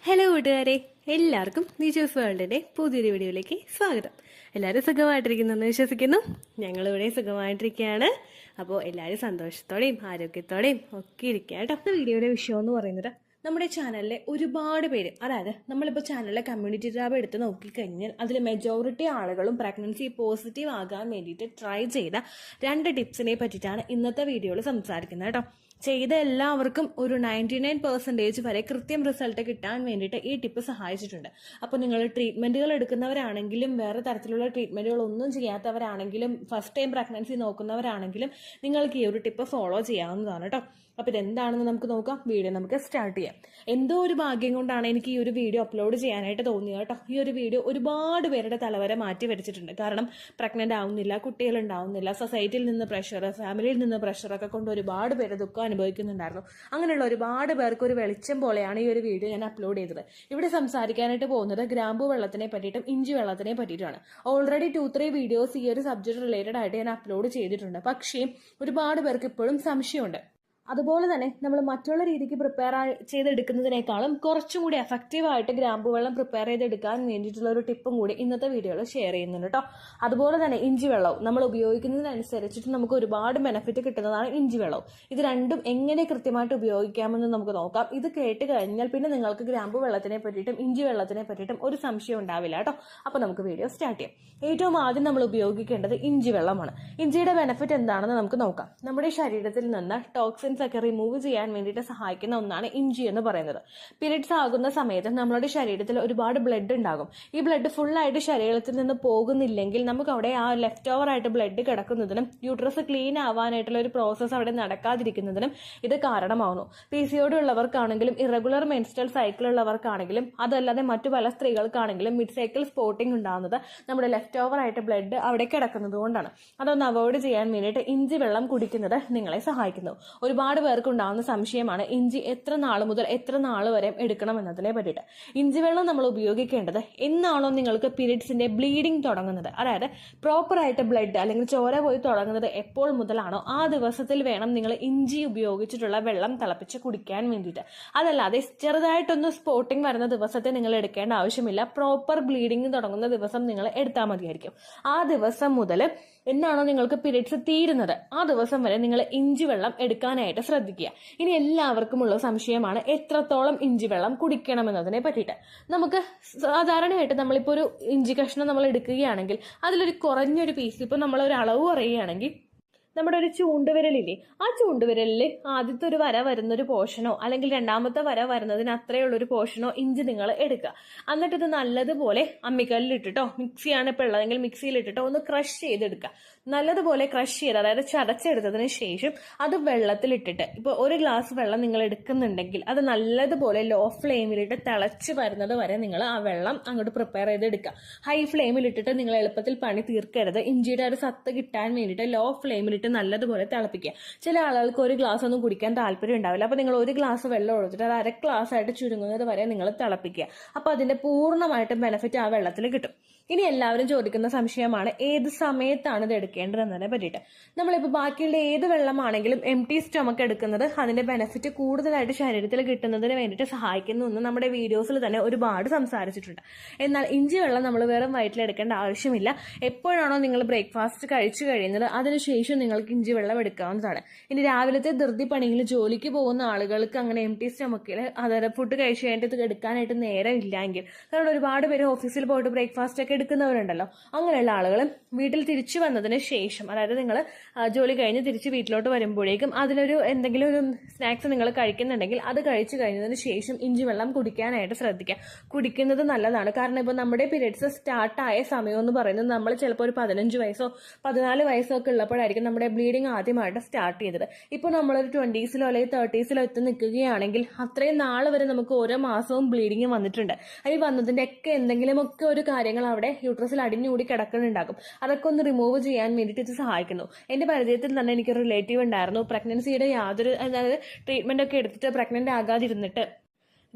Hello കൂട്ടുകാരെ, എല്ലാവർക്കും നിജോസ് വേൾഡിന്റെ പുതിയൊരു വീഡിയോയിലേക്ക് സ്വാഗതം. എല്ലാവരും സുഖമായിട്ടിരിക്കുന്നെന്ന് വിശ്വസിക്കുന്നു. ഞങ്ങളിവിടെ സുഖമായിട്ടിരിക്കുകയാണ്. അപ്പോൾ എല്ലാവരും സന്തോഷത്തോടെയും ആരോഗ്യത്തോടെയും ഒക്കെ ഇരിക്കുക കേട്ടോ. വീഡിയോയുടെ വിഷയം എന്ന് പറയുന്നത് നമ്മുടെ ചാനലിലെ ഒരുപാട് പേര്, അതായത് നമ്മളിപ്പോൾ ചാനലിലെ കമ്മ്യൂണിറ്റി ടാബ് എടുത്ത് നോക്കിക്കഴിഞ്ഞാൽ അതിൽ മെജോറിറ്റി ആളുകളും പ്രഗ്നൻസി പോസിറ്റീവ് ആകാൻ വേണ്ടിയിട്ട് ട്രൈ ചെയ്ത 2 ടിപ്സിനെ പറ്റിയിട്ടാണ് ഇന്നത്തെ വീഡിയോയിൽ സംസാരിക്കുന്നത് കേട്ടോ. ചെയ്ത എല്ലാവർക്കും ഒരു 99% വരെ കൃത്യം റിസൾട്ട് കിട്ടാൻ വേണ്ടിയിട്ട് ഈ ടിപ്പ് സഹായിച്ചിട്ടുണ്ട്. അപ്പോൾ നിങ്ങൾ ട്രീറ്റ്മെന്റുകൾ എടുക്കുന്നവരാണെങ്കിലും വേറെ തരത്തിലുള്ള ട്രീറ്റ്മെന്റുകൾ ഒന്നും ചെയ്യാത്തവരാണെങ്കിലും ഫസ്റ്റ് ടൈം പ്രഗ്നൻസി നോക്കുന്നവരാണെങ്കിലും നിങ്ങൾക്ക് ഈ ഒരു ടിപ്പ് ഫോളോ ചെയ്യാവുന്നതാണ് കേട്ടോ. അപ്പോൾ ഇതെന്താണെന്ന് നമുക്ക് നോക്കാം. വീഡിയോ നമുക്ക് സ്റ്റാർട്ട് ചെയ്യാം. എന്തോ ഒരു ഭാഗ്യം കൊണ്ടാണ് എനിക്ക് ഈ ഒരു വീഡിയോ അപ്ലോഡ് ചെയ്യാനായിട്ട് തോന്നിയത് കേട്ടോ. ഈ ഒരു വീഡിയോ ഒരുപാട് പേരുടെ തലവരെ മാറ്റി വരച്ചിട്ടുണ്ട്. കാരണം പ്രഗ്നന്റ് ആവുന്നില്ല, കുട്ടികൾ ഉണ്ടാവുന്നില്ല, സൊസൈറ്റിയിൽ നിന്ന് പ്രഷർ, ഫാമിലിയിൽ നിന്ന് പ്രഷറൊക്കെ കൊണ്ട് ഒരുപാട് പേര് ദുഃഖം അനുഭവിക്കുന്നുണ്ടായിരുന്നു. അങ്ങനെയുള്ള ഒരുപാട് പേർക്ക് ഒരു വെളിച്ചം പോലെയാണ് ഈ ഒരു വീഡിയോ ഞാൻ അപ്ലോഡ് ചെയ്തത്. ഇവിടെ സംസാരിക്കാനായിട്ട് പോകുന്നത് ഗ്രാമ്പു വെള്ളത്തിനെ പറ്റിയിട്ടും ഇഞ്ചി വെള്ളത്തിനെ പറ്റിയിട്ടാണ്. ഓൾറെഡി 2-3 വീഡിയോസ് ഈ ഒരു സബ്ജക്ട് റിലേറ്റഡ് ആയിട്ട് ഞാൻ അപ്ലോഡ് ചെയ്തിട്ടുണ്ട്. പക്ഷേ ഒരുപാട് പേർക്ക് ഇപ്പോഴും സംശയമുണ്ട്. അതുപോലെ തന്നെ നമ്മൾ മറ്റുള്ള രീതിക്ക് പ്രിപ്പയർ ചെയ്തെടുക്കുന്നതിനേക്കാളും കുറച്ചും കൂടി എഫക്റ്റീവായിട്ട് ഗ്രാമ്പു വെള്ളം പ്രിപ്പയർ ചെയ്തെടുക്കാൻ വേണ്ടിയിട്ടുള്ള ഒരു ടിപ്പും കൂടി ഇന്നത്തെ വീഡിയോയിൽ ഷെയർ ചെയ്യുന്നുണ്ട് കേട്ടോ. അതുപോലെ തന്നെ ഇഞ്ചി വെള്ളവും നമ്മൾ ഉപയോഗിക്കുന്നതിനനുസരിച്ചിട്ട് നമുക്ക് ഒരുപാട് ബെനിഫിറ്റ് കിട്ടുന്നതാണ് ഇഞ്ചി വെള്ളവും. ഇത് രണ്ടും എങ്ങനെ കൃത്യമായിട്ട് ഉപയോഗിക്കാമെന്ന് നമുക്ക് നോക്കാം. ഇത് കേട്ട് കഴിഞ്ഞാൽ പിന്നെ നിങ്ങൾക്ക് ഗ്രാമ്പു വെള്ളത്തിനെ പറ്റിയിട്ടും ഇഞ്ചി വെള്ളത്തിനെ പറ്റിയിട്ടും ഒരു സംശയം ഉണ്ടാവില്ല കേട്ടോ. അപ്പോൾ നമുക്ക് വീഡിയോ സ്റ്റാർട്ട് ചെയ്യാം. ഏറ്റവും ആദ്യം നമ്മൾ ഉപയോഗിക്കേണ്ടത് ഇഞ്ചി വെള്ളമാണ്. ഇഞ്ചിയുടെ ബെനിഫിറ്റ് എന്താണെന്ന് നമുക്ക് നോക്കാം. നമ്മുടെ ശരീരത്തിൽ നിന്ന് ടോക്സിൻ ഒക്കെ റിമൂവ് ചെയ്യാൻ വേണ്ടിയിട്ട് സഹായിക്കുന്ന ഒന്നാണ് ഇഞ്ചി എന്ന് പറയുന്നത്. പീരിയഡ്സ് ആകുന്ന സമയത്ത് നമ്മുടെ ശരീരത്തിൽ ഒരുപാട് ബ്ലഡ് ഉണ്ടാകും. ഈ ബ്ലഡ് ഫുള്ളായിട്ട് ശരീരത്തിൽ നിന്ന് പോകുന്നില്ലെങ്കിൽ നമുക്ക് അവിടെ ആ ലെഫ്റ്റ് ഓവർ ആയിട്ട് ബ്ലഡ് കിടക്കുന്നതിനും യൂട്രസ് ക്ലീൻ ആവാനായിട്ടുള്ള ഒരു പ്രോസസ്സ് അവിടെ നടക്കാതിരിക്കുന്നതിനും ഇത് കാരണമാവുന്നു. PCOD ഉള്ളവർക്കാണെങ്കിലും ഇറഗുലർ മെൻസ്ട്രൽ സൈക്കിൾ ഉള്ളവർക്കാണെങ്കിലും അതല്ലാതെ മറ്റു പല സ്ത്രീകൾക്കാണെങ്കിലും മിഡ് സൈക്കിൾ സ്പോട്ടിംഗ് ഉണ്ടാകുന്നത് നമ്മുടെ ലെഫ്റ്റ് ഓവർ ആയിട്ട് ബ്ലഡ് അവിടെ കിടക്കുന്നത് കൊണ്ടാണ്. അതൊന്ന് അവോയ്ഡ് ചെയ്യാൻ വേണ്ടിയിട്ട് ഇഞ്ചി വെള്ളം കുടിക്കുന്നത് നിങ്ങളെ സഹായിക്കുന്നു. ഒരുപാട് പേർക്ക് ഉണ്ടാകുന്ന സംശയമാണ് ഇഞ്ചി എത്ര നാൾ മുതൽ എത്ര നാൾ വരെ എടുക്കണം എന്നതിനെ പറ്റിയിട്ട്. ഇഞ്ചി വെള്ളം നമ്മൾ ഉപയോഗിക്കേണ്ടത് എന്നാണോ നിങ്ങൾക്ക് പീരിയഡ്സിന്റെ ബ്ലീഡിംഗ് തുടങ്ങുന്നത്, അതായത് പ്രോപ്പർ ആയിട്ട് ബ്ലഡ് അല്ലെങ്കിൽ ചോര പോയി തുടങ്ങുന്നത് എപ്പോൾ മുതലാണോ ആ ദിവസത്തിൽ വേണം നിങ്ങൾ ഇഞ്ചി ഉപയോഗിച്ചിട്ടുള്ള വെള്ളം തിളപ്പിച്ച് കുടിക്കാൻ വേണ്ടിയിട്ട്. അതല്ലാതെ ചെറുതായിട്ടൊന്ന് സ്പോട്ടിംഗ് വരുന്ന ദിവസത്തെ നിങ്ങൾ എടുക്കേണ്ട ആവശ്യമില്ല. പ്രോപ്പർ ബ്ലീഡിംഗ് തുടങ്ങുന്ന ദിവസം നിങ്ങൾ എടുത്താൽ മതിയായിരിക്കും. ആ ദിവസം മുതൽ എന്നാണോ നിങ്ങൾക്ക് പീരിയഡ്സ് തീരുന്നത് ആ ദിവസം വരെ നിങ്ങൾ ഇഞ്ചി വെള്ളം എടുക്കാനായിട്ട് ശ്രദ്ധിക്കുക. ഇനി എല്ലാവർക്കും ഉള്ള സംശയമാണ് എത്രത്തോളം ഇഞ്ചി വെള്ളം കുടിക്കണം എന്നതിനെ പറ്റിയിട്ട്. നമുക്ക് സാധാരണയായിട്ട് നമ്മളിപ്പോൾ ഒരു ഇഞ്ചി കഷ്ണം നമ്മൾ എടുക്കുകയാണെങ്കിൽ അതിലൊരു കുറഞ്ഞൊരു പീസ്, ഇപ്പൊ നമ്മൾ ഒരു അളവ് പറയുകയാണെങ്കിൽ നമ്മുടെ ഒരു ചൂണ്ടുവിരലില്ലേ, ആ ചൂണ്ടുവിരലിൽ ആദ്യത്തെ ഒരു വര വരുന്നൊരു പോർഷനോ അല്ലെങ്കിൽ രണ്ടാമത്തെ വര വരുന്നതിന് അത്രയുള്ളൊരു പോർഷനോ ഇഞ്ചി നിങ്ങൾ എടുക്കുക. എന്നിട്ട് ഇത് നല്ലതുപോലെ അമ്മിക്കല്ലിലിട്ടിട്ടോ, മിക്സിയാണ് ഇപ്പോൾ ഉള്ളതെങ്കിൽ മിക്സിയിലിട്ടിട്ടോ ഒന്ന് ക്രഷ് ചെയ്തെടുക്കുക. നല്ലതുപോലെ ക്രഷ് ചെയ്ത്, അതായത് ചതച്ചെടുത്തതിന് ശേഷം അത് വെള്ളത്തിലിട്ടിട്ട്, ഇപ്പോൾ ഒരു ഗ്ലാസ് വെള്ളം നിങ്ങൾ എടുക്കുന്നുണ്ടെങ്കിൽ അത് നല്ലതുപോലെ ലോ ഫ്ലെയിമിലിട്ട് തിളച്ച് വരുന്നത് വരെ നിങ്ങൾ ആ വെള്ളം അങ്ങോട്ട് പ്രിപ്പയർ ചെയ്തെടുക്കുക. ഹൈ ഫ്ലെയിമിലിട്ടിട്ട് നിങ്ങൾ എളുപ്പത്തിൽ പണി തീർക്കരുത്. ഇഞ്ചിയുടെ ഒരു സത്ത് കിട്ടാൻ വേണ്ടിയിട്ട് ലോ ഫ്ലെയിമിലിട്ട് നല്ലതുപോലെ തിളപ്പിക്കുക. ചില ആളുകൾക്ക് ഒരു ഗ്ലാസ് ഒന്നും കുടിക്കാൻ താല്പര്യം ഉണ്ടാവില്ല. അപ്പൊ നിങ്ങൾ ഒരു ഗ്ലാസ് വെള്ളം ഒഴിച്ചിട്ട് അത് 1/2 ഗ്ലാസ് ആയിട്ട് ചുരുങ്ങുന്നത് വരെ നിങ്ങൾ തിളപ്പിക്കുക. അപ്പൊ അതിന്റെ പൂർണ്ണമായിട്ടും ബെനിഫിറ്റ് ആ വെള്ളത്തിൽ കിട്ടും. ഇനി എല്ലാവരും ചോദിക്കുന്ന സംശയമാണ് ഏത് സമയത്താണ് ഇത് എടുക്കേണ്ടതെന്നതിനെ പറ്റിയിട്ട്. നമ്മളിപ്പോൾ ബാക്കിയുള്ള ഏത് വെള്ളമാണെങ്കിലും എംപ്റ്റി സ്റ്റൊമക്ക് എടുക്കുന്നത് അതിന്റെ ബെനിഫിറ്റ് കൂടുതലായിട്ട് ശരീരത്തിൽ കിട്ടുന്നതിന് വേണ്ടിയിട്ട് സഹായിക്കുന്നു എന്ന് നമ്മുടെ വീഡിയോസിൽ തന്നെ ഒരുപാട് സംസാരിച്ചിട്ടുണ്ട്. എന്നാൽ ഇഞ്ചി വെള്ളം നമ്മൾ വെറും വയറ്റിൽ എടുക്കേണ്ട ആവശ്യമില്ല. എപ്പോഴാണോ നിങ്ങൾ ബ്രേക്ക്ഫാസ്റ്റ് കഴിച്ചു കഴിയുന്നത് അതിനുശേഷം നിങ്ങൾക്ക് ഇഞ്ചി വെള്ളം എടുക്കാവുന്നതാണ്. ഇനി രാവിലത്തെ ധൃതി പണിയിൽ ജോലിക്ക് പോകുന്ന ആളുകൾക്ക് അങ്ങനെ എംപ്റ്റി സ്റ്റൊമക്കിൽ അതായത് ഫുഡ് കഴിച്ചു കഴിഞ്ഞിട്ട് ഇത് എടുക്കാനായിട്ട് നേരം ഇല്ലെങ്കിൽ, കാരണം ഒരുപാട് പേര് ഓഫീസിൽ പോയിട്ട് ബ്രേക്ക്ഫാസ്റ്റ് ഒക്കെ എടുക്കുന്നവരുണ്ടല്ലോ, അങ്ങനെയുള്ള ആളുകൾ വീട്ടിൽ തിരിച്ചു വന്നതിന് ശേഷം, അതായത് നിങ്ങൾ ജോലി കഴിഞ്ഞ് തിരിച്ച് വീട്ടിലോട്ട് വരുമ്പോഴേക്കും അതിലൊരു എന്തെങ്കിലും ഒരു സ്നാക്സ് നിങ്ങൾ കഴിക്കുന്നുണ്ടെങ്കിൽ അത് കഴിച്ചു കഴിഞ്ഞതിന് ശേഷം ഇഞ്ചി വെള്ളം കുടിക്കാനായിട്ട് ശ്രദ്ധിക്കുക. കുടിക്കുന്നത് നല്ലതാണ്. കാരണം ഇപ്പോൾ നമ്മുടെ പീരിയഡ്സ് സ്റ്റാർട്ടായ സമയം എന്ന് പറയുന്നത് നമ്മൾ ചിലപ്പോൾ ഒരു 15 വയസ്സോ 14 വയസ്സോ ഒക്കെ ഉള്ളപ്പോഴായിരിക്കും നമ്മുടെ ബ്ലീഡിങ് ആദ്യമായിട്ട് സ്റ്റാർട്ട് ചെയ്തത്. ഇപ്പോൾ നമ്മളൊരു 20s അല്ലെങ്കിൽ 30s എത്തി നിൽക്കുകയാണെങ്കിൽ അത്രയും നാൾ വരെ നമുക്ക് ഓരോ മാസവും ബ്ലീഡിങ് വന്നിട്ടുണ്ട്. അതിൽ വന്നതിന്റെ ഒക്കെ എന്തെങ്കിലുമൊക്കെ ഒരു കാര്യങ്ങൾ അവിടെ യൂട്രസിൽ അടിഞ്ഞുകൂടി കിടക്കുന്നുണ്ടാകും. അതൊക്കെ ഒന്ന് റിമൂവ് ചെയ്യാൻ വേണ്ടിയിട്ട് ഇത് സഹായിക്കുന്നു. എന്റെ പരിചയത്തിൽ തന്നെ എനിക്കൊരു റിലേറ്റീവ് ഉണ്ടായിരുന്നു. പ്രഗ്നൻസിയുടെ യാതൊരു, അതായത് ട്രീറ്റ്മെന്റ് ഒക്കെ എടുത്തിട്ട് പ്രഗ്നന്റ് ആകാതിരുന്നിട്ട്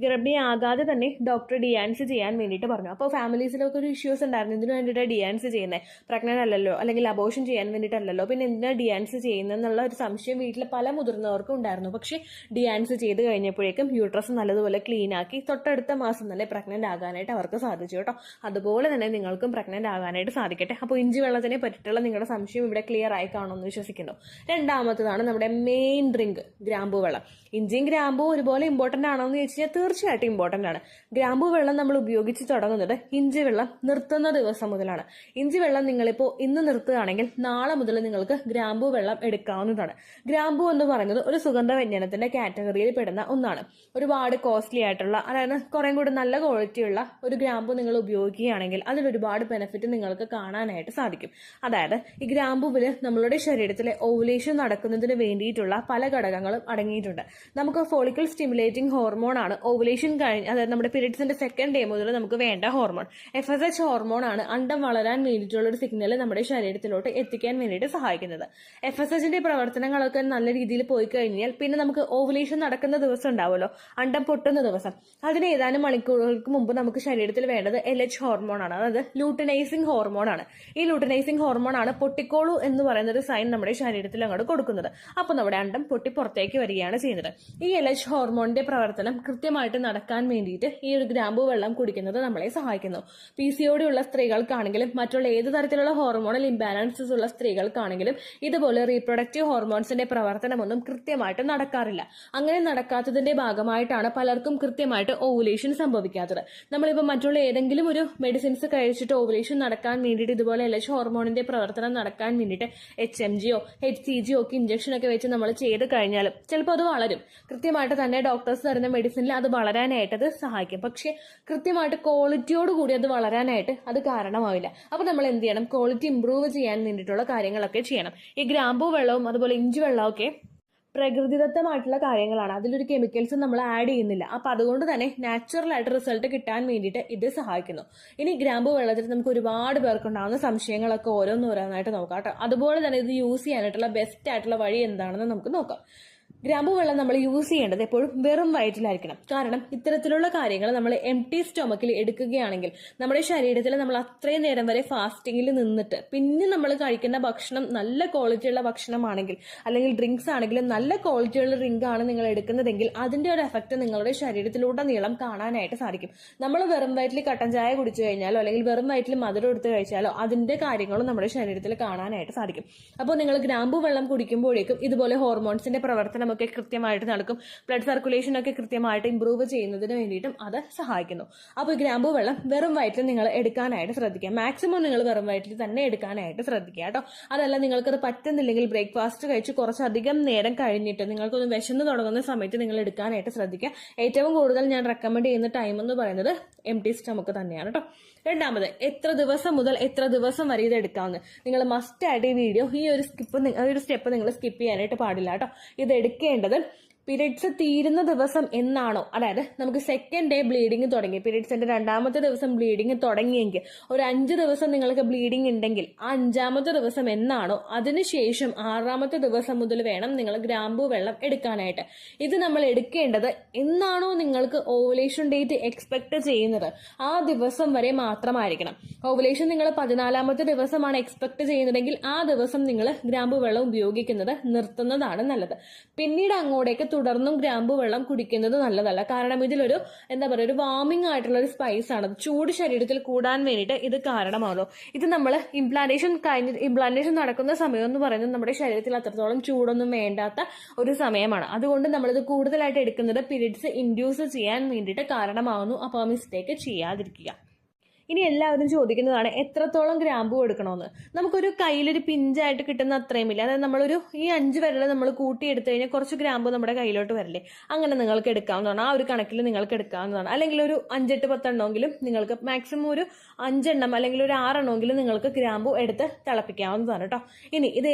ഗർഭിണിയാകാതെ തന്നെ ഡോക്ടർ ഡിയാൻസ് ചെയ്യാൻ വേണ്ടിയിട്ട് പറഞ്ഞു. അപ്പോൾ ഫാമിലീസിലൊക്കെ ഒരു ഇഷ്യൂസ് ഉണ്ടായിരുന്നു, ഇതിനു വേണ്ടിയിട്ട് ഡിയാൻസ് ചെയ്യുന്നത്, പ്രഗ്നന്റ് അല്ലല്ലോ അല്ലെങ്കിൽ അബോഷൻ ചെയ്യാൻ വേണ്ടിയിട്ടല്ലല്ലോ, പിന്നെ എന്തിനാ ഡിയാൻസ് ചെയ്യുന്നതെന്നുള്ള ഒരു സംശയം വീട്ടിൽ പല മുതിർന്നവർക്കും ഉണ്ടായിരുന്നു. പക്ഷേ ഡിയാൻസ് ചെയ്ത് കഴിഞ്ഞപ്പോഴേക്കും യൂട്രസ് നല്ലതുപോലെ ക്ലീൻ ആക്കി തൊട്ടടുത്ത മാസം തന്നെ പ്രഗ്നന്റ് ആകാനായിട്ട് അവർക്ക് സാധിച്ചു കേട്ടോ. അതുപോലെ തന്നെ നിങ്ങൾക്കും പ്രഗ്നന്റ് ആകാനായിട്ട് സാധിക്കട്ടെ. അപ്പോൾ ഇഞ്ചി വെള്ളത്തിനെ പറ്റിയിട്ടുള്ള നിങ്ങളുടെ സംശയം ഇവിടെ ക്ലിയർ ആയി കാണുമെന്ന് വിശ്വസിക്കുന്നു. രണ്ടാമത്തതാണ് നമ്മുടെ മെയിൻ ഡ്രിങ്ക്, ഗ്രാമ്പൂ വെള്ളം. ഇഞ്ചിയും ഗ്രാമ്പൂ ഒരുപോലെ ഇമ്പോർട്ടന്റ് ആണോ എന്ന് ചോദിച്ചു കഴിഞ്ഞാൽ തീർച്ചയായിട്ടും ഇമ്പോർട്ടന്റ് ആണ്. ഗ്രാമ്പൂ വെള്ളം നമ്മൾ ഉപയോഗിച്ച് തുടങ്ങുന്നത് ഇഞ്ചി വെള്ളം നിർത്തുന്ന ദിവസം മുതലാണ്. ഇഞ്ചി വെള്ളം നിങ്ങളിപ്പോൾ ഇന്ന് നിർത്തുകയാണെങ്കിൽ നാളെ മുതൽ നിങ്ങൾക്ക് ഗ്രാമ്പൂ വെള്ളം എടുക്കാവുന്നതാണ്. ഗ്രാമ്പൂ എന്ന് പറയുന്നത് ഒരു സുഗന്ധ വ്യഞ്ജനത്തിന്റെ കാറ്റഗറിയിൽ പെടുന്ന ഒന്നാണ്. ഒരുപാട് കോസ്റ്റ്ലി ആയിട്ടുള്ള, അതായത് കുറേ കൂടി നല്ല ക്വാളിറ്റിയുള്ള ഒരു ഗ്രാമ്പൂ നിങ്ങൾ ഉപയോഗിക്കുകയാണെങ്കിൽ അതിലൊരുപാട് ബെനിഫിറ്റ് നിങ്ങൾക്ക് കാണാനായിട്ട് സാധിക്കും. അതായത് ഈ ഗ്രാമ്പൂവിൽ നമ്മളുടെ ശരീരത്തിലെ ഓവുലേഷൻ നടക്കുന്നതിന് വേണ്ടിയിട്ടുള്ള പല ഘടകങ്ങളും അടങ്ങിയിട്ടുണ്ട്. നമുക്ക് ഫോളിക്കിൾ സ്റ്റിമുലേറ്റിംഗ് ഹോർമോൺ ആണ് ഓവുലേഷൻ കഴിഞ്ഞ്, അതായത് നമ്മുടെ പീരീഡ്സിന്റെ സെക്കൻഡ് ഡേ മുതൽ നമുക്ക് വേണ്ട ഹോർമോൺ. FSH ഹോർമോൺ ആണ് അണ്ടം വളരാൻ വേണ്ടിയിട്ടുള്ള ഒരു സിഗ്നൽ നമ്മുടെ ശരീരത്തിലോട്ട് എത്തിക്കാൻ വേണ്ടിയിട്ട് സഹായിക്കുന്നത്. FSHന്റെ പ്രവർത്തനങ്ങളൊക്കെ നല്ല രീതിയിൽ പോയി കഴിഞ്ഞാൽ പിന്നെ നമുക്ക് ഓവുലേഷൻ നടക്കുന്ന ദിവസം ഉണ്ടാവുമല്ലോ, അണ്ടം പൊട്ടുന്ന ദിവസം, അതിന് ഏതാനും മണിക്കൂറുകൾക്ക് മുമ്പ് നമുക്ക് ശരീരത്തിൽ വേണ്ടത് LH ഹോർമോൺ ആണ്, അതായത് ലൂട്ടിനൈസിംഗ് ഹോർമോൺ ആണ്. ഈ ലൂട്ടിനൈസിംഗ് ഹോർമോൺ ആണ് പൊട്ടിക്കോളൂ എന്ന് പറയുന്ന ഒരു സൈൻ നമ്മുടെ ശരീരത്തിൽ അങ്ങോട്ട് കൊടുക്കുന്നത്. അപ്പോൾ നമ്മുടെ അണ്ടം പൊട്ടി പുറത്തേക്ക് വരികയാണ് ചെയ്യുന്നത്. ഈ LH ഹോർമോണിന്റെ പ്രവർത്തനം കൃത്യമായിട്ട് നടക്കാൻ വേണ്ടിയിട്ട് ഈ ഒരു ഗ്രാമ്പൂ വെള്ളം കുടിക്കുന്നത് നമ്മളെ സഹായിക്കുന്നു. PCOD ഉള്ള സ്ത്രീകൾക്കാണെങ്കിലും മറ്റുള്ള ഏത് തരത്തിലുള്ള ഹോർമോണൽ ഇംബാലൻസസ് ഉള്ള സ്ത്രീകൾക്കാണെങ്കിലും ഇതുപോലെ റീപ്രൊഡക്റ്റീവ് ഹോർമോൺസിന്റെ പ്രവർത്തനമൊന്നും കൃത്യമായിട്ട് നടക്കാറില്ല. അങ്ങനെ നടക്കാത്തതിന്റെ ഭാഗമായിട്ടാണ് പലർക്കും കൃത്യമായിട്ട് ഓവുലേഷൻ സംഭവിക്കാത്തത്. നമ്മളിപ്പോൾ മറ്റുള്ള ഏതെങ്കിലും ഒരു മെഡിസിൻസ് കഴിച്ചിട്ട് ഓവുലേഷൻ നടക്കാൻ വേണ്ടിയിട്ട് ഇതുപോലെ LH ഹോർമോണിന്റെ പ്രവർത്തനം നടക്കാൻ വേണ്ടിയിട്ട് HMGയോ HCGയോ ഒക്കെ ഇഞ്ചക്ഷൻ ഒക്കെ വെച്ച് നമ്മൾ ചെയ്ത് കഴിഞ്ഞാലും ചിലപ്പോൾ അത് വളരും. കൃത്യമായിട്ട് തന്നെ ഡോക്ടേഴ്സ് തരുന്ന മെഡിസിനിൽ അത് വളരാനായിട്ട് അത് സഹായിക്കും. പക്ഷെ കൃത്യമായിട്ട് ക്വാളിറ്റിയോട് കൂടി അത് വളരാനായിട്ട് അത് കാരണമാവില്ല. അപ്പൊ നമ്മൾ എന്ത് ചെയ്യണം? ക്വാളിറ്റി ഇംപ്രൂവ് ചെയ്യാൻ വേണ്ടിയിട്ടുള്ള കാര്യങ്ങളൊക്കെ ചെയ്യണം. ഈ ഗ്രാമ്പൂ വെള്ളവും അതുപോലെ ഇഞ്ചി വെള്ളവും ഒക്കെ പ്രകൃതിദത്തമായിട്ടുള്ള കാര്യങ്ങളാണ്, അതിലൊരു കെമിക്കൽസ് നമ്മൾ ആഡ് ചെയ്യുന്നില്ല. അപ്പൊ അതുകൊണ്ട് തന്നെ നാച്ചുറൽ ആയിട്ട് റിസൾട്ട് കിട്ടാൻ വേണ്ടിയിട്ട് ഇത് സഹായിക്കുന്നു. ഇനി ഗ്രാമ്പൂ വെള്ളത്തിൽ നമുക്ക് ഒരുപാട് പേർക്കുണ്ടാകുന്ന സംശയങ്ങളൊക്കെ ഓരോന്നോരോന്നായിട്ട് നോക്കാം കേട്ടോ. അതുപോലെ തന്നെ ഇത് യൂസ് ചെയ്യാനായിട്ടുള്ള ബെസ്റ്റ് ആയിട്ടുള്ള വഴി എന്താണെന്ന് നമുക്ക് നോക്കാം. ഗ്രാമ്പൂ വെള്ളം നമ്മൾ യൂസ് ചെയ്യേണ്ടത് എപ്പോഴും വെറും വയറ്റിലായിരിക്കണം. കാരണം ഇത്തരത്തിലുള്ള കാര്യങ്ങൾ നമ്മൾ എംപ്റ്റി സ്റ്റൊമക്കിൽ എടുക്കുകയാണെങ്കിൽ നമ്മുടെ ശരീരത്തിൽ നമ്മൾ അത്രയും നേരം വരെ ഫാസ്റ്റിങ്ങിൽ നിന്നിട്ട് പിന്നെ നമ്മൾ കഴിക്കുന്ന ഭക്ഷണം നല്ല ക്വാളിറ്റിയുള്ള ഭക്ഷണമാണെങ്കിൽ അല്ലെങ്കിൽ ഡ്രിങ്ക്സ് ആണെങ്കിലും നല്ല ക്വാളിറ്റിയുള്ള ഡ്രിങ്ക് ആണ് നിങ്ങൾ എടുക്കുന്നതെങ്കിൽ അതിന്റെ ഒരു എഫക്ട് നിങ്ങളുടെ ശരീരത്തിലുടനീളം കാണാനായിട്ട് സാധിക്കും. നമ്മൾ വെറും വയറ്റിൽ കട്ടൻ ചായ കുടിച്ചു കഴിഞ്ഞാലോ അല്ലെങ്കിൽ വെറും വയറ്റിൽ മധുരം എടുത്തു കഴിച്ചാലോ അതിന്റെ കാര്യങ്ങളും നമ്മുടെ ശരീരത്തിൽ കാണാനായിട്ട് സാധിക്കും. അപ്പോൾ നിങ്ങൾ ഗ്രാമ്പൂ വെള്ളം കുടിക്കുമ്പോഴേക്കും ഇതുപോലെ ഹോർമോൺസിന്റെ പ്രവർത്തനം ഒക്കെ കൃത്യമായിട്ട് നടക്കും. ബ്ലഡ് സർക്കുലേഷൻ ഒക്കെ കൃത്യമായിട്ട് ഇംപ്രൂവ് ചെയ്യുന്നതിന് വേണ്ടിയിട്ടും അത് സഹായിക്കുന്നു. അപ്പോൾ ഗ്രാമ്പൂ വെള്ളം വെറും വയറ്റിൽ നിങ്ങൾ എടുക്കാനായിട്ട് ശ്രദ്ധിക്കുക. മാക്സിമം നിങ്ങൾ വെറും വയറ്റിൽ തന്നെ എടുക്കാനായിട്ട് ശ്രദ്ധിക്കുക കേട്ടോ. അതല്ല നിങ്ങൾക്കത് പറ്റുന്നില്ലെങ്കിൽ ബ്രേക്ക്ഫാസ്റ്റ് കഴിച്ച് കുറച്ചധികം നേരം കഴിഞ്ഞിട്ട് നിങ്ങൾക്കൊന്ന് വിശന്ന് തുടങ്ങുന്ന സമയത്ത് നിങ്ങൾ എടുക്കാനായിട്ട് ശ്രദ്ധിക്കുക. ഏറ്റവും കൂടുതൽ ഞാൻ റെക്കമെൻഡ് ചെയ്യുന്ന ടൈം എന്ന് പറയുന്നത് എംപ്റ്റി സ്റ്റൊമക്ക് തന്നെയാണ് കേട്ടോ. രണ്ടാമത്, എത്ര ദിവസം മുതൽ എത്ര ദിവസം വരെ ഇത് എടുക്കാവുന്നത്? നിങ്ങൾ മസ്റ്റ് ആയിട്ട് ഈ വീഡിയോ ഈ ഒരു സ്റ്റെപ്പ് നിങ്ങൾ സ്കിപ്പ് ചെയ്യാനായിട്ട് പാടില്ല കേട്ടോ. ഇത് എടുക്കേണ്ടത് പീരീഡ്സ് തീരുന്ന ദിവസം എന്നാണോ, അതായത് നമുക്ക് സെക്കൻഡ് ഡേ ബ്ലീഡിങ് തുടങ്ങി, പീരീഡ്സിന്റെ രണ്ടാമത്തെ ദിവസം ബ്ലീഡിങ് തുടങ്ങിയെങ്കിൽ ഒരു 5 ദിവസം നിങ്ങൾക്ക് ബ്ലീഡിങ് ഉണ്ടെങ്കിൽ ആ 5ാമത്തെ ദിവസം എന്നാണോ അതിനുശേഷം 6ാമത്തെ ദിവസം മുതൽ വേണം നിങ്ങൾ ഗ്രാമ്പൂ വെള്ളം എടുക്കാനായിട്ട്. ഇത് നമ്മൾ എടുക്കേണ്ടത് എന്നാണോ നിങ്ങൾക്ക് ഓവുലേഷൻ ഡേറ്റ് എക്സ്പെക്ട് ചെയ്യുന്നത് ആ ദിവസം വരെ മാത്രമായിരിക്കണം. ഓവുലേഷൻ നിങ്ങൾ 14ാമത്തെ ദിവസമാണ് എക്സ്പെക്ട് ചെയ്യുന്നതെങ്കിൽ ആ ദിവസം നിങ്ങൾ ഗ്രാമ്പൂ വെള്ളം ഉപയോഗിക്കുന്നത് നിർത്തുന്നതാണ് നല്ലത്. പിന്നീട് അങ്ങോട്ടേക്ക് തുടർന്നും ഗ്രാമ്പൂ വെള്ളം കുടിക്കുന്നത് നല്ലതല്ല. കാരണം ഇതിലൊരു ഒരു വാർമിംഗ് ആയിട്ടുള്ള ഒരു സ്പൈസ് ആണ്. ചൂട് ശരീരത്തിൽ കൂടാൻ വേണ്ടിയിട്ട് ഇത് കാരണമാണല്ലോ. ഇത് നമ്മൾ ഇംപ്ലാന്റേഷൻ നടക്കുന്ന സമയം എന്ന് പറയുന്നത് നമ്മുടെ ശരീരത്തിൽ അത്രത്തോളം ചൂടൊന്നും വേണ്ടാത്ത ഒരു സമയമാണ്. അതുകൊണ്ട് നമ്മളിത് കൂടുതലായിട്ട് എടുക്കുന്നത് പീരീഡ്സ് ഇൻഡ്യൂസ് ചെയ്യാൻ വേണ്ടിയിട്ട് കാരണമാകുന്നു. അപ്പോൾ ആ മിസ്റ്റേക്ക് ചെയ്യാതിരിക്കുക. ഇനി എല്ലാവരും ചോദിക്കുന്നതാണ് എത്രത്തോളം ഗ്രാമ്പൂ എടുക്കണമെന്ന്. നമുക്കൊരു കയ്യിലൊരു പിഞ്ചായിട്ട് കിട്ടുന്ന അത്രയും ഇല്ല. അതായത് നമ്മളൊരു ഈ 5 വിരൽ നമ്മൾ കൂട്ടിയെടുത്തു കഴിഞ്ഞാൽ കുറച്ച് ഗ്രാമ്പൂ നമ്മുടെ കയ്യിലോട്ട് വരില്ലേ, അങ്ങനെ നിങ്ങൾക്ക് എടുക്കാവുന്നതാണ്. ആ ഒരു കണക്കിൽ നിങ്ങൾക്ക് എടുക്കാവുന്നതാണ്. അല്ലെങ്കിൽ ഒരു 5-8-10 എണ്ണമെങ്കിലും നിങ്ങൾക്ക്, മാക്സിമം ഒരു 5 എണ്ണം അല്ലെങ്കിൽ ഒരു 6 എണ്ണമെങ്കിലും നിങ്ങൾക്ക് ഗ്രാമ്പൂ എടുത്ത് തിളപ്പിക്കാവുന്നതാണ് കേട്ടോ. ഇനി ഇത്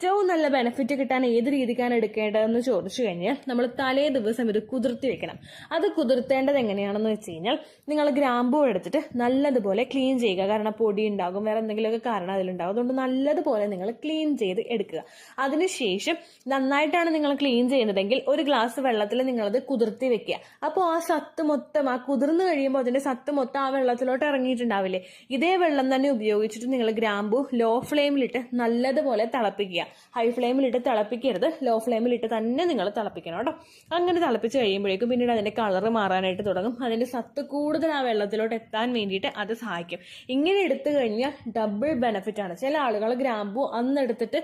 ഏറ്റവും നല്ല ബെനിഫിറ്റ് കിട്ടാൻ ഏത് രീതിക്കാണ് എടുക്കേണ്ടതെന്ന് ചോദിച്ചു കഴിഞ്ഞാൽ നമ്മൾ തലേ ദിവസം ഇത് കുതിർത്തി വെക്കണം. അത് കുതിർത്തേണ്ടത് എങ്ങനെയാണെന്ന് വെച്ച് കഴിഞ്ഞാൽ നിങ്ങൾ ഗ്രാമ്പൂ എടുത്തിട്ട് നല്ലതുപോലെ ക്ലീൻ ചെയ്യുക. കാരണം പൊടി ഉണ്ടാകും, വേറെ എന്തെങ്കിലുമൊക്കെ കാരണം അതിലുണ്ടാകും. അതുകൊണ്ട് നല്ലതുപോലെ നിങ്ങൾ ക്ലീൻ ചെയ്ത് എടുക്കുക. അതിനുശേഷം നന്നായിട്ടാണ് നിങ്ങൾ ക്ലീൻ ചെയ്യുന്നതെങ്കിൽ ഒരു ഗ്ലാസ് വെള്ളത്തിൽ നിങ്ങളത് കുതിർത്തി വെക്കുക. അപ്പോൾ ആ സത്ത് മൊത്തം, ആ കുതിർന്ന് കഴിയുമ്പോൾ അതിന്റെ സത്ത് മൊത്തം ആ വെള്ളത്തിലോട്ട് ഇറങ്ങിയിട്ടുണ്ടാവില്ലേ. ഇതേ വെള്ളം തന്നെ ഉപയോഗിച്ചിട്ട് നിങ്ങൾ ഗ്രാമ്പൂ ലോ ഫ്ലെയിമിലിട്ട് നല്ലതുപോലെ തിളപ്പിക്കുക. ഹൈ ഫ്ലെയിമിലിട്ട് തിളപ്പിക്കരുത്, ലോ ഫ്ലെയിമിലിട്ട് തന്നെ നിങ്ങൾ തിളപ്പിക്കണം കേട്ടോ. അങ്ങനെ തിളപ്പിച്ച് കഴിയുമ്പോഴേക്കും പിന്നീട് അതിന്റെ കളറ് മാറാനായിട്ട് തുടങ്ങും. അതിന്റെ സത്ത് കൂടുതൽ ആ വെള്ളത്തിലോട്ട് എത്താൻ വേണ്ടിയിട്ട് അത് സഹായിക്കും. ഇങ്ങനെ എടുത്തു കഴിഞ്ഞാൽ ഡബിൾ ബെനിഫിറ്റ് ആണ്. ചില ആളുകൾ ഗ്രാമ്പൂ അന്നെടുത്തിട്ട്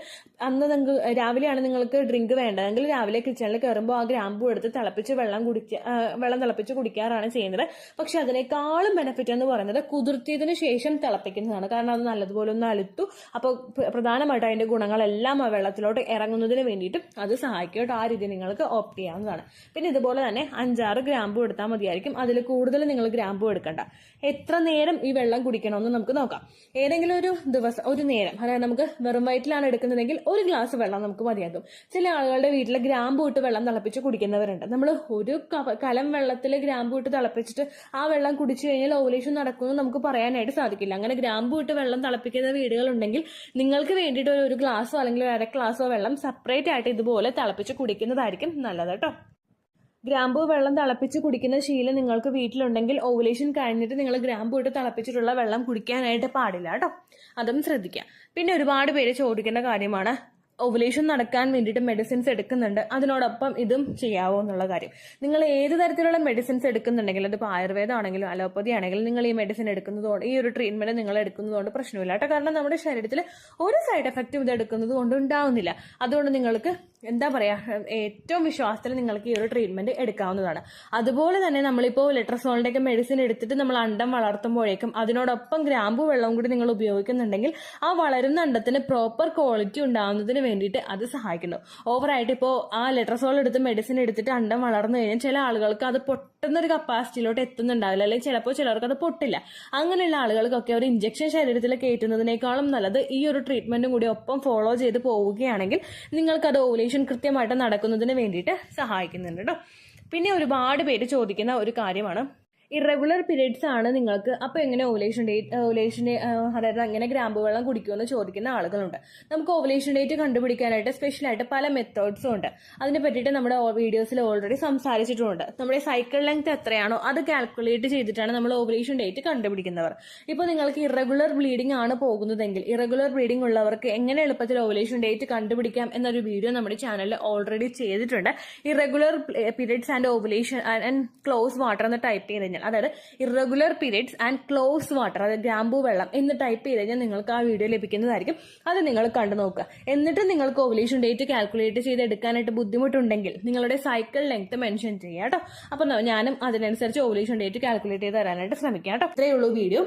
നിങ്ങൾക്ക് രാവിലെയാണ് നിങ്ങൾക്ക് ഡ്രിങ്ക് വേണ്ടതെങ്കിൽ രാവിലെ കിച്ചണിൽ കയറുമ്പോൾ ആ ഗ്രാമ്പൂ എടുത്ത് തിളപ്പിച്ച് വെള്ളം തിളപ്പിച്ച് കുടിക്കാറാണ് ചെയ്യുന്നത്. പക്ഷെ അതിനേക്കാളും ബെനിഫിറ്റ് എന്ന് പറയുന്നത് കുതിർത്തിയതിനു ശേഷം തിളപ്പിക്കുന്നതാണ്. കാരണം അത് നല്ലതുപോലെ ഒന്ന് അലുത്തു. അപ്പോൾ പ്രധാനമായിട്ട് അതിന്റെ ഗുണങ്ങളെല്ലാം ആ വെള്ളത്തിലോട്ട് ഇറങ്ങുന്നതിന് വേണ്ടിയിട്ട് അത് സഹായിക്കും കേട്ടോ. ആ രീതി നിങ്ങൾക്ക് ഓപ്റ്റ് ചെയ്യാവുന്നതാണ്. പിന്നെ ഇതുപോലെ തന്നെ 5-6 ഗ്രാമ്പൂ എടുത്താൽ മതിയായിരിക്കും. അതിൽ കൂടുതൽ നിങ്ങൾ ഗ്രാമ്പൂ എടുക്കണ്ട. എത്ര നേരം ഈ വെള്ളം കുടിക്കണമെന്ന് നമുക്ക് നോക്കാം. ഏതെങ്കിലും ഒരു ദിവസം ഒരു നേരം, അതായത് നമുക്ക് വെറും വയറ്റിലാണ് എടുക്കുന്നതെങ്കിൽ 1 ഗ്ലാസ് വെള്ളം നമുക്ക് മതിയാകും. ചില ആളുകളുടെ വീട്ടിൽ ഗ്രാമ്പൂ ഇട്ട് വെള്ളം തിളപ്പിച്ച് കുടിക്കുന്നവരുണ്ട്. നമ്മൾ ഒരു കലം വെള്ളത്തിൽ ഗ്രാമ്പൂ ഇട്ട് തിളപ്പിച്ചിട്ട് ആ വെള്ളം കുടിച്ചു കഴിഞ്ഞാൽ ഓവുലേഷൻ നടക്കുമെന്ന് നമുക്ക് പറയാനായിട്ട് സാധിക്കില്ല. അങ്ങനെ ഗ്രാമ്പൂ ഇട്ട് വെള്ളം തിളപ്പിക്കുന്ന വീടുകളുണ്ടെങ്കിൽ നിങ്ങൾക്ക് വേണ്ടിയിട്ട് ഒരു ഗ്ലാസ്സോ അല്ലെങ്കിൽ 1/2 ഗ്ലാസ്സോ വെള്ളം സെപ്പറേറ്റ് ആയിട്ട് ഇതുപോലെ തിളപ്പിച്ച് കുടിക്കുന്നതായിരിക്കും നല്ലത് കേട്ടോ. ഗ്രാമ്പൂ വെള്ളം തിളപ്പിച്ച് കുടിക്കുന്ന ശീലം നിങ്ങൾക്ക് വീട്ടിലുണ്ടെങ്കിൽ ഓവുലേഷൻ കഴിഞ്ഞിട്ട് നിങ്ങൾ ഗ്രാമ്പൂ ഇട്ട് തിളപ്പിച്ചിട്ടുള്ള വെള്ളം കുടിക്കാനായിട്ട് പാടില്ല കേട്ടോ. അതും ശ്രദ്ധിക്കുക. പിന്നെ ഒരുപാട് പേര് ചോദിക്കേണ്ട കാര്യമാണ്, ഓവുലേഷൻ നടക്കാൻ വേണ്ടിയിട്ട് മെഡിസിൻസ് എടുക്കുന്നുണ്ട്, അതിനോടൊപ്പം ഇതും ചെയ്യാവോ എന്നുള്ള കാര്യം. നിങ്ങൾ ഏത് തരത്തിലുള്ള മെഡിസിൻസ് എടുക്കുന്നുണ്ടെങ്കിലും, അതിപ്പോൾ ആയുർവേദം ആണെങ്കിലും അലോപ്പതി ആണെങ്കിലും, നിങ്ങൾ ഈ മെഡിസിൻ എടുക്കുന്നതുകൊണ്ട്, ഈ ഒരു ട്രീറ്റ്മെന്റ് നിങ്ങൾ എടുക്കുന്നതുകൊണ്ട് പ്രശ്നമില്ല കേട്ടോ. കാരണം നമ്മുടെ ശരീരത്തിൽ ഒരു സൈഡ് എഫക്റ്റും ഇത് എടുക്കുന്നത് കൊണ്ട് ഉണ്ടാവുന്നില്ല. അതുകൊണ്ട് നിങ്ങൾക്ക് എന്താ പറയുക, ഏറ്റവും വിശ്വാസത്തിൽ നിങ്ങൾക്ക് ഈ ഒരു ട്രീറ്റ്മെന്റ് എടുക്കാവുന്നതാണ്. അതുപോലെ തന്നെ നമ്മളിപ്പോൾ ലെട്രസോളിന്റെ ഒക്കെ മെഡിസിൻ എടുത്തിട്ട് നമ്മൾ അണ്ടം വളർത്തുമ്പോഴേക്കും അതിനോടൊപ്പം ഗ്രാമ്പൂ വെള്ളവും കൂടി നിങ്ങൾ ഉപയോഗിക്കുന്നുണ്ടെങ്കിൽ ആ വളരുന്ന അണ്ടത്തിന് പ്രോപ്പർ ക്വാളിറ്റി ഉണ്ടാവുന്നതിന് വേണ്ടിയിട്ട് അത് സഹായിക്കുന്നു. ഓവറായിട്ട് ഇപ്പോൾ ആ ലെട്രസോൾ എടുത്ത് മെഡിസിൻ എടുത്തിട്ട് അണ്ടം വളർന്നു കഴിഞ്ഞാൽ ചില ആളുകൾക്ക് അത് പൊട്ടുന്നൊരു കപ്പാസിറ്റിയിലോട്ട് എത്തുന്നുണ്ടാവില്ല, അല്ലെങ്കിൽ ചിലപ്പോൾ ചിലർക്ക് അത് പൊട്ടില്ല. അങ്ങനെയുള്ള ആളുകൾക്കൊക്കെ ഒരു ഇഞ്ചക്ഷൻ ശരീരത്തിൽ കയറ്റുന്നതിനേക്കാളും നല്ലത് ഈ ഒരു ട്രീറ്റ്മെന്റും കൂടി ഒപ്പം ഫോളോ ചെയ്ത് പോവുകയാണെങ്കിൽ നിങ്ങൾക്കത് ഓവുലേഷൻ കൃത്യമായിട്ട് നടക്കുന്നതിന് വേണ്ടിയിട്ട് സഹായിക്കുന്നുണ്ട് കേട്ടോ. പിന്നെ ഒരുപാട് പേര് ചോദിക്കുന്ന ഒരു കാര്യമാണ്, ഇറഗുലർ പീരീഡ്സ് ആണ് നിങ്ങൾക്ക്, അപ്പോൾ എങ്ങനെ ഓവുലേഷൻ അതായത് അങ്ങനെ ഗ്രാമ്പൂ വെള്ളം കുടിക്കുമെന്ന് ചോദിക്കുന്ന ആളുകളുണ്ട്. നമുക്ക് ഓവുലേഷൻ ഡേറ്റ് കണ്ടുപിടിക്കാനായിട്ട് സ്പെഷ്യലായിട്ട് പല മെത്തേഡ്സും ഉണ്ട്. അതിനെ പറ്റിയിട്ട് നമ്മുടെ വീഡിയോസിൽ ഓൾറെഡി സംസാരിച്ചിട്ടുമുണ്ട്. നമ്മുടെ സൈക്കിൾ ലെങ്ത് എത്രയാണോ അത് കാൽക്കുലേറ്റ് ചെയ്തിട്ടാണ് നമ്മൾ ഓവുലേഷൻ ഡേറ്റ് കണ്ടുപിടിക്കുന്നവർ. ഇപ്പോൾ നിങ്ങൾക്ക് ഇറഗുലർ ബ്ലീഡിംഗ് ആണ് പോകുന്നതെങ്കിൽ, ഇറഗുലർ ബ്ലീഡിംഗ് ഉള്ളവർക്ക് എങ്ങനെ എളുപ്പത്തിൽ ഓവുലേഷൻ ഡേറ്റ് കണ്ടുപിടിക്കാം എന്നൊരു വീഡിയോ നമ്മുടെ ചാനലിൽ ഓൾറെഡി ചെയ്തിട്ടുണ്ട്. Irregular periods and ovulation and close water എന്ന് ടൈപ്പ് ചെയ്ത് കഴിഞ്ഞാൽ, അതായത് irregular periods and close water, അതായത് ഗ്രാമ്പൂ വെള്ളം എന്ന് ടൈപ്പ് ചെയ്ത് കഴിഞ്ഞാൽ നിങ്ങൾക്ക് ആ വീഡിയോ ലഭിക്കുന്നതായിരിക്കും. അത് നിങ്ങൾ കണ്ടു നോക്കുക. എന്നിട്ട് നിങ്ങൾക്ക് ഓവുലേഷൻ ഡേറ്റ് കാൽക്കുലേറ്റ് ചെയ്ത് എടുക്കാനായിട്ട് ബുദ്ധിമുട്ടുണ്ടെങ്കിൽ നിങ്ങളുടെ സൈക്കിൾ ലെങ്ത് മെൻഷൻ ചെയ്യുക കേട്ടോ. അപ്പൊ ഞാനും അതിനനുസരിച്ച് ഓവുലേഷൻ ഡേറ്റ് കാൽക്കുലേറ്റ് ചെയ്ത് തരാനായിട്ട് ശ്രമിക്കാം കേട്ടോ. ഇത്രയേ ഉള്ളൂ വീഡിയോ.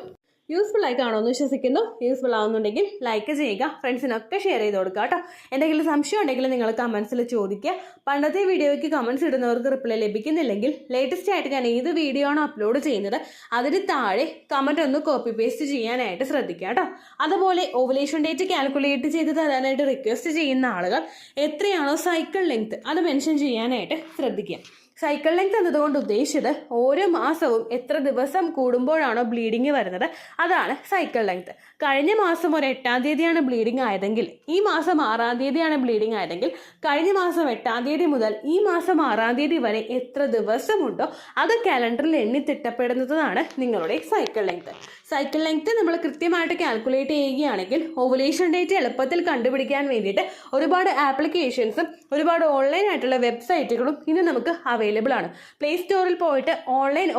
യൂസ്ഫുൾ ആയി കാണുമെന്ന് വിശ്വസിക്കുന്നു. യൂസ്ഫുൾ ആവുന്നുണ്ടെങ്കിൽ ലൈക്ക് ചെയ്യുക, ഫ്രണ്ട്സിനൊക്കെ ഷെയർ ചെയ്ത് കൊടുക്കുക കേട്ടോ. എന്തെങ്കിലും സംശയം ഉണ്ടെങ്കിൽ നിങ്ങൾ കമന്റ്സിൽ ചോദിക്കുക. പണ്ടത്തെ വീഡിയോയ്ക്ക് കമന്റ്സ് ഇടുന്നവർക്ക് റിപ്ലൈ ലഭിക്കുന്നില്ലെങ്കിൽ ലേറ്റസ്റ്റ് ആയിട്ട് ഞാൻ ഏത് വീഡിയോ ആണോ അപ്ലോഡ് ചെയ്യുന്നത് അതിന് താഴെ കമന്റ് ഒന്ന് കോപ്പി പേസ്റ്റ് ചെയ്യാനായിട്ട് ശ്രദ്ധിക്കുക കേട്ടോ. അതുപോലെ ഓവുലേഷൻ ഡേറ്റ് കാൽക്കുലേറ്റ് ചെയ്ത് തരാനായിട്ട് റിക്വസ്റ്റ് ചെയ്യുന്ന ആളുകൾ എത്രയാണോ സൈക്കിൾ ലെങ്ത് അത് മെൻഷൻ ചെയ്യാനായിട്ട് ശ്രദ്ധിക്കുക. സൈക്കിൾ ലെങ്ത് എന്നതുകൊണ്ട് ഉദ്ദേശിച്ചത് ഓരോ മാസവും എത്ര ദിവസം കൂടുമ്പോഴാണോ ബ്ലീഡിങ് വരുന്നത് അതാണ് സൈക്കിൾ ലെങ്ത്. കഴിഞ്ഞ മാസം ഒരു 8-ാം തീയതിയാണ് ബ്ലീഡിങ് ആയതെങ്കിൽ ഈ മാസം 6-ാം തീയതിയാണ് ബ്ലീഡിങ് ആയതെങ്കിൽ കഴിഞ്ഞ മാസം 8-ാം തീയതി മുതൽ ഈ മാസം 6-ാം തീയതി വരെ എത്ര ദിവസമുണ്ടോ അത് കാലണ്ടറിൽ എണ്ണി തിട്ടപ്പെടുന്നതാണ് നിങ്ങളുടെ സൈക്കിൾ ലെങ്ത്. സൈക്കിൾ ലെങ്ത് നമ്മൾ കൃത്യമായിട്ട് കാൽക്കുലേറ്റ് ചെയ്യുകയാണെങ്കിൽ ഓവുലേഷൻ ഡേറ്റ് എളുപ്പത്തിൽ കണ്ടുപിടിക്കാൻ വേണ്ടിയിട്ട് ഒരുപാട് ആപ്ലിക്കേഷൻസും ഒരുപാട് ഓൺലൈൻ ആയിട്ടുള്ള വെബ്സൈറ്റുകളും ഇന്ന് നമുക്ക് അവൈലബിൾ ആണ്. പ്ലേ സ്റ്റോറിൽ പോയിട്ട് ഓൺലൈൻ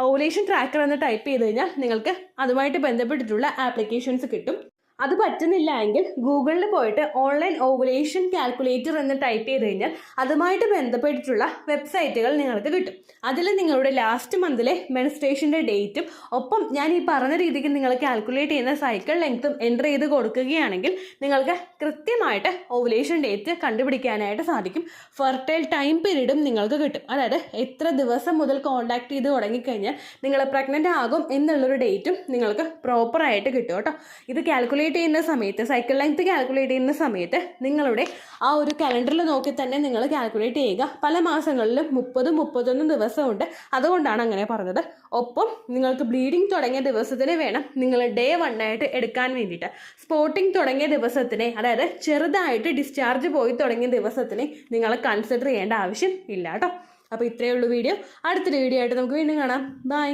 ഓവുലേഷൻ ട്രാക്കർ എന്ന് ടൈപ്പ് ചെയ്ത് കഴിഞ്ഞാൽ നിങ്ങൾക്ക് അതുമായിട്ട് ബന്ധപ്പെട്ടിട്ടുള്ള ആപ്ലിക്കേഷൻസ് കിട്ടും. അത് പറ്റുന്നില്ല എങ്കിൽ ഗൂഗിളിൽ പോയിട്ട് ഓൺലൈൻ ഓവുലേഷൻ കാൽക്കുലേറ്റർ എന്ന് ടൈപ്പ് ചെയ്ത് കഴിഞ്ഞാൽ അതുമായിട്ട് ബന്ധപ്പെട്ടിട്ടുള്ള വെബ്സൈറ്റുകൾ നിങ്ങൾക്ക് കിട്ടും. അതിൽ നിങ്ങളുടെ ലാസ്റ്റ് മന്തിലെ മെൻസ്ട്രേഷൻ്റെ ഡേറ്റും ഒപ്പം ഞാൻ ഈ പറഞ്ഞ രീതിക്ക് നിങ്ങൾ കാൽക്കുലേറ്റ് ചെയ്യുന്ന സൈക്കിൾ ലെങ്ത്തും എൻ്റർ ചെയ്ത് കൊടുക്കുകയാണെങ്കിൽ നിങ്ങൾക്ക് കൃത്യമായിട്ട് ഓവുലേഷൻ ഡേറ്റ് കണ്ടുപിടിക്കാനായിട്ട് സാധിക്കും. ഫെർട്ടൈൽ ടൈം പീരീഡും നിങ്ങൾക്ക് കിട്ടും. അതായത് എത്ര ദിവസം മുതൽ കോൺടാക്ട് ചെയ്ത് തുടങ്ങിക്കഴിഞ്ഞാൽ നിങ്ങൾ പ്രഗ്നൻ്റ് ആകും എന്നുള്ളൊരു ഡേറ്റും നിങ്ങൾക്ക് പ്രോപ്പറായിട്ട് കിട്ടും കേട്ടോ. ഇത് കാൽക്കുലേറ്റ് കാൽക്കുലേറ്റ് ചെയ്യുന്ന സമയത്ത്, സൈക്കിൾ ലെങ്ത് കാൽക്കുലേറ്റ് ചെയ്യുന്ന സമയത്ത് നിങ്ങളുടെ ആ ഒരു കലണ്ടറിൽ നോക്കി തന്നെ നിങ്ങൾ കാൽക്കുലേറ്റ് ചെയ്യുക. പല മാസങ്ങളിലും 30-31 ദിവസമുണ്ട്, അതുകൊണ്ടാണ് അങ്ങനെ പറഞ്ഞത്. ഒപ്പം നിങ്ങൾക്ക് ബ്ലീഡിങ് തുടങ്ങിയ ദിവസത്തിന് വേണം നിങ്ങൾ Day 1 ആയിട്ട് എടുക്കാൻ വേണ്ടിയിട്ട്. സ്പോട്ടിങ് തുടങ്ങിയ ദിവസത്തിനെ, അതായത് ചെറുതായിട്ട് ഡിസ്ചാർജ് പോയി തുടങ്ങിയ ദിവസത്തിനെ നിങ്ങൾ കൺസിഡർ ചെയ്യേണ്ട ആവശ്യം ഇല്ല കേട്ടോ. അപ്പോൾ ഇത്രയേ ഉള്ളൂ വീഡിയോ. അടുത്തൊരു വീഡിയോ ആയിട്ട് നമുക്ക് വീണ്ടും കാണാം. ബൈ.